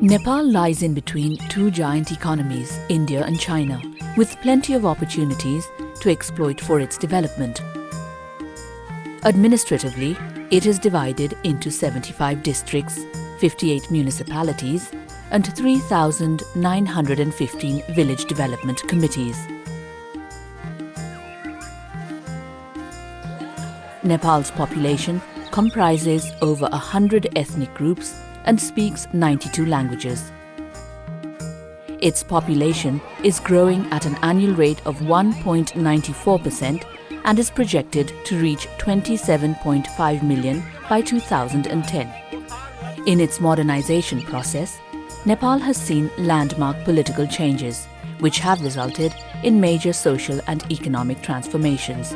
Nepal lies in between two giant economies, India and China, with plenty of opportunities to exploit for its development. Administratively, it is divided into 75 districts, 58 municipalities, and 3,915 village development committees. Nepal's population comprises over 100 ethnic groups and speaks 92 languages. Its population is growing at an annual rate of 1.94% and is projected to reach 27.5 million by 2010. In its modernization process, Nepal has seen landmark political changes, which have resulted in major social and economic transformations.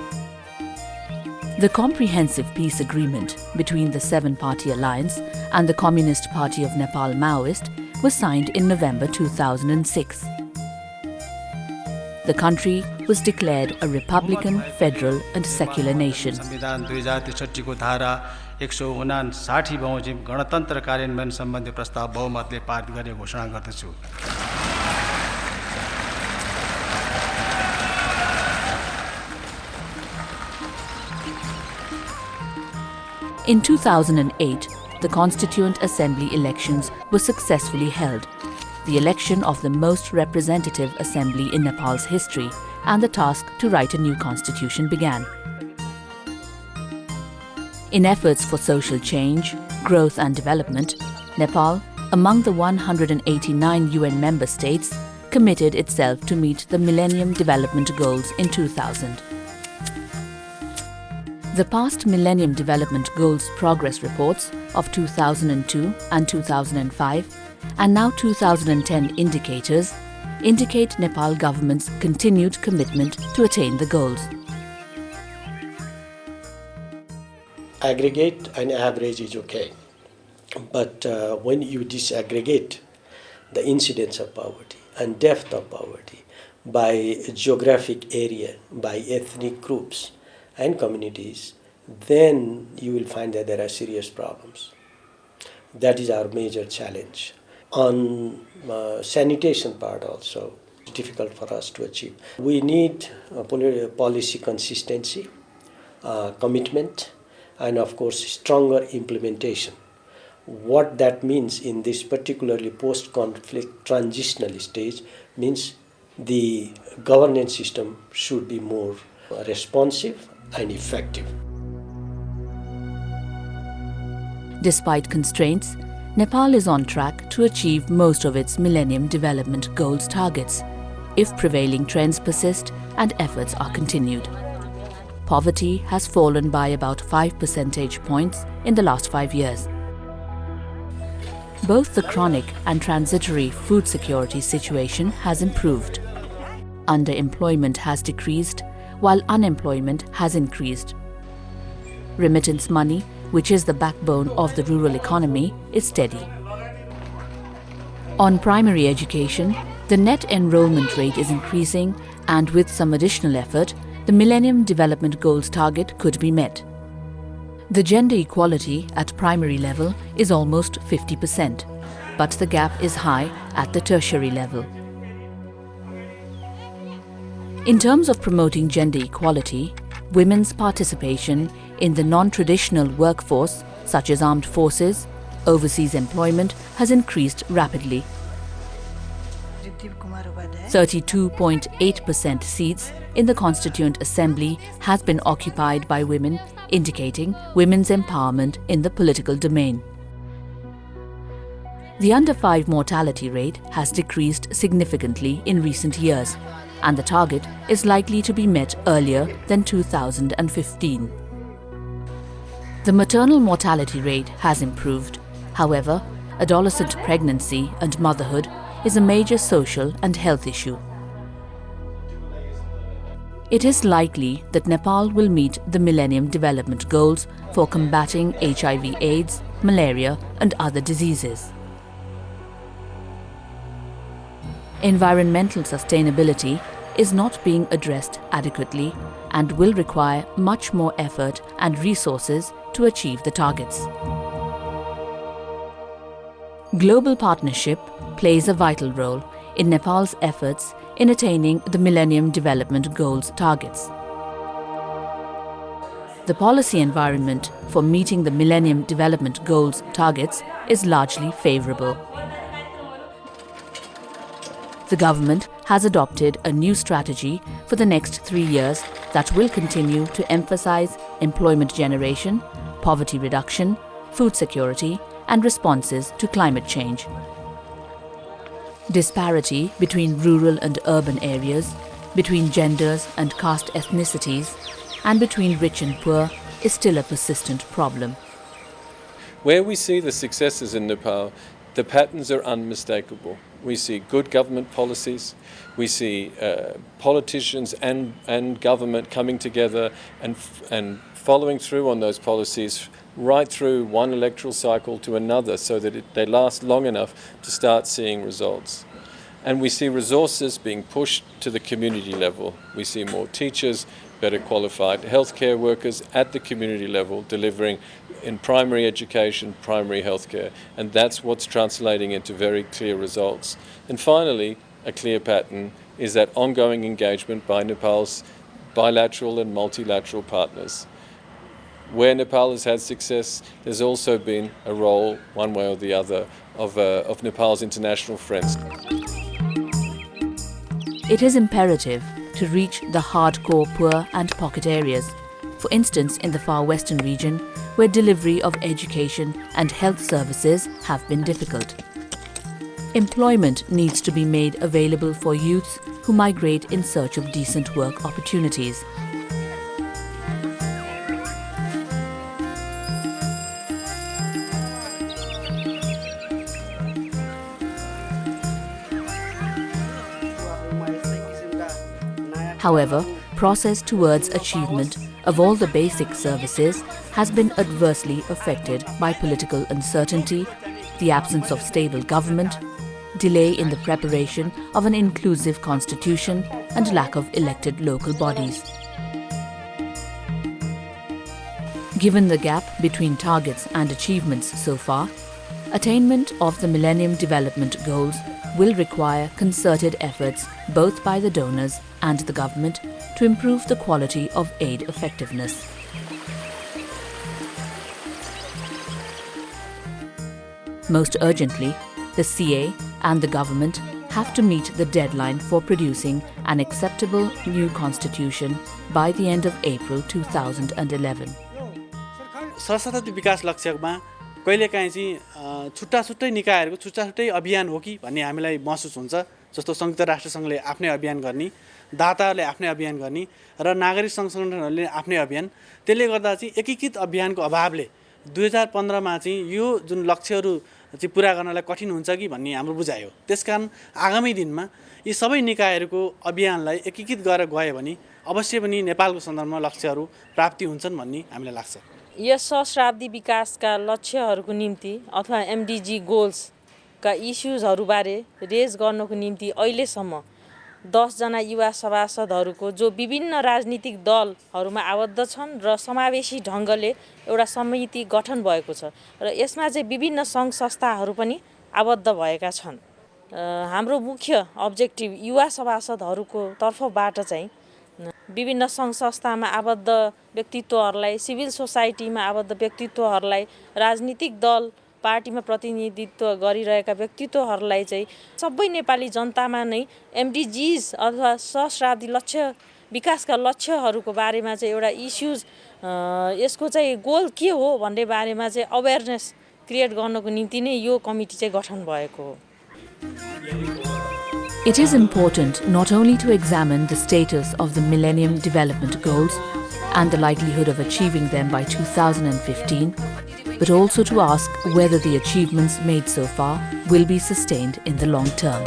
The Comprehensive Peace Agreement between the Seven-Party Alliance and the Communist Party of Nepal Maoist was signed in November 2006. The country was declared a republican, federal and secular nation. संविधान 2063 को धारा 159 बमोजिम गणतन्त्र कार्यान्वयन सम्बन्धी प्रस्ताव बहुमतले पारित गर्ने घोषणा गर्दछु। In 2008, the Constituent Assembly elections were successfully held, the election of the most representative assembly in Nepal's history, and the task to write a new constitution began. In efforts for social change, growth and development, Nepal, among the 189 UN member states, committed itself to meet the Millennium Development Goals in 2000. The past Millennium Development Goals progress reports of 2002 and 2005 and now 2010 indicators indicate Nepal government's continued commitment to attain the goals. Aggregate and average is okay, but when you disaggregate the incidence of poverty and depth of poverty by geographic area, by ethnic groups and communities, then you will find that there are serious problems. That is our major challenge. On sanitation part also, it's difficult for us to achieve. We need policy consistency, commitment, and of course stronger implementation. What that means in this particularly post-conflict transitional stage means the governance system should be more responsive and effective. Despite constraints, Nepal is on track to achieve most of its Millennium Development Goals targets, if prevailing trends persist and efforts are continued. Poverty has fallen by about 5 percentage points in the last 5 years. Both the chronic and transitory food security situation has improved. Underemployment has decreased, while unemployment has increased. Remittance money, which is the backbone of the rural economy, is steady. On primary education, the net enrollment rate is increasing, and with some additional effort, the Millennium Development Goals target could be met. The gender equality at primary level is almost 50%, but the gap is high at the tertiary level. In terms of promoting gender equality, women's participation in the non-traditional workforce, such as armed forces, overseas employment, has increased rapidly. 32.8% seats in the Constituent Assembly has been occupied by women, indicating women's empowerment in the political domain. The under-5 mortality rate has decreased significantly in recent years, and the target is likely to be met earlier than 2015. The maternal mortality rate has improved. However, adolescent pregnancy and motherhood is a major social and health issue. It is likely that Nepal will meet the Millennium Development Goals for combating HIV/AIDS, malaria and other diseases. Environmental sustainability is not being addressed adequately and will require much more effort and resources to achieve the targets. Global partnership plays a vital role in Nepal's efforts in attaining the Millennium Development Goals targets. The policy environment for meeting the Millennium Development Goals targets is largely favorable. The government has adopted a new strategy for the next 3 years that will continue to emphasize employment generation, poverty reduction, food security, and responses to climate change. Disparity between rural and urban areas, between genders and caste ethnicities, and between rich and poor is still a persistent problem. Where we see the successes in Nepal, the patterns are unmistakable. We see good government policies, we see politicians and government coming together and following through on those policies right through one electoral cycle to another so that they last long enough to start seeing results. And we see resources being pushed to the community level. We see more teachers, better qualified healthcare workers at the community level delivering in primary education, primary healthcare, and that's what's translating into very clear results. And finally, a clear pattern is that ongoing engagement by Nepal's bilateral and multilateral partners. Where Nepal has had success, there's also been a role, one way or the other, of Nepal's international friends. It is imperative to reach the hardcore poor and pocket areas, for instance in the far western region, where delivery of education and health services have been difficult. Employment needs to be made available for youths who migrate in search of decent work opportunities. However, process towards achievement of all the basic services has been adversely affected by political uncertainty, the absence of stable government, delay in the preparation of an inclusive constitution, and lack of elected local bodies. Given the gap between targets and achievements so far, attainment of the Millennium Development Goals will require concerted efforts both by the donors and the government to improve the quality of aid effectiveness. Most urgently, the CA and the government have to meet the deadline for producing an acceptable new constitution by the end of April 2011. सहस्राब्दी विकास लक्ष्यमा कहिलेकाहीँ चाहिँ छुट्टा-छुट्टै निकायहरूको छुट्टा-छुट्टै अभियान हो कि भन्ने हामीलाई महसुस हुन्छ। जस्तो संयुक्त राष्ट्र संघले आफ्नै अभियान गर्ने, दाताहरूले आफ्नै अभियान गर्ने र नागरिक संगठनहरूले आफ्नै अभियान। त्यसले गर्दा चाहिँ एकीकृत अभियानको अभावले 2015 मा चाहिँ यो जुन लक्ष्यहरू चाहिँ पूरा गर्नलाई कठिन हुन्छ कि भन्ने हाम्रो बुझाइ हो। त्यसकारण आगामी दिनमा यी सबै निकायहरूको अभियानलाई एकीकृत गरेर गयो भने अवश्य पनि नेपालको सन्दर्भमा लक्ष्यहरू प्राप्ति हुन्छन् भन्ने हामीलाई लाग्छ। यस सहस्राब्दी विकासका लक्ष्यहरूको निम्ति अथवा एमडीजी गोल्सका इस्युजहरूबारे रेज गर्नको निम्ति अहिलेसम्म 10 जना युवा सभासदहरूको जो विभिन्न राजनीतिक दलहरूमा आबद्ध छन् र समावेशी ढङ्गले एउटा समिति गठन भएको छ र यसमा चाहिँ विभिन्न सङ्घ संस्थाहरू पनि आबद्ध भएका छन्। हाम्रो मुख्य अब्जेक्टिभ युवा सभासदहरूको तर्फबाट चाहिँ विभिन्न सङ्घ संस्थामा आबद्ध व्यक्तित्वहरूलाई, सिभिल सोसाइटीमा आबद्ध व्यक्तित्वहरूलाई, राजनीतिक दल पार्टीमा प्रतिनिधित्व गरिरहेका व्यक्तित्वहरूलाई चाहिँ सबै नेपाली जनतामा नै एमडीजीज अथवा सहस्राब्दी लक्ष्य विकासका लक्ष्यहरूको बारेमा चाहिँ एउटा इस्युज यसको चाहिँ गोल के हो भन्ने बारेमा चाहिँ अवेयरनेस क्रिएट गर्नको निम्ति नै यो कमिटी चाहिँ गठन भएको हो। It is important not only to examine the status of the Millennium Development Goals and the likelihood of achieving them by 2015, but also to ask whether the achievements made so far will be sustained in the long term.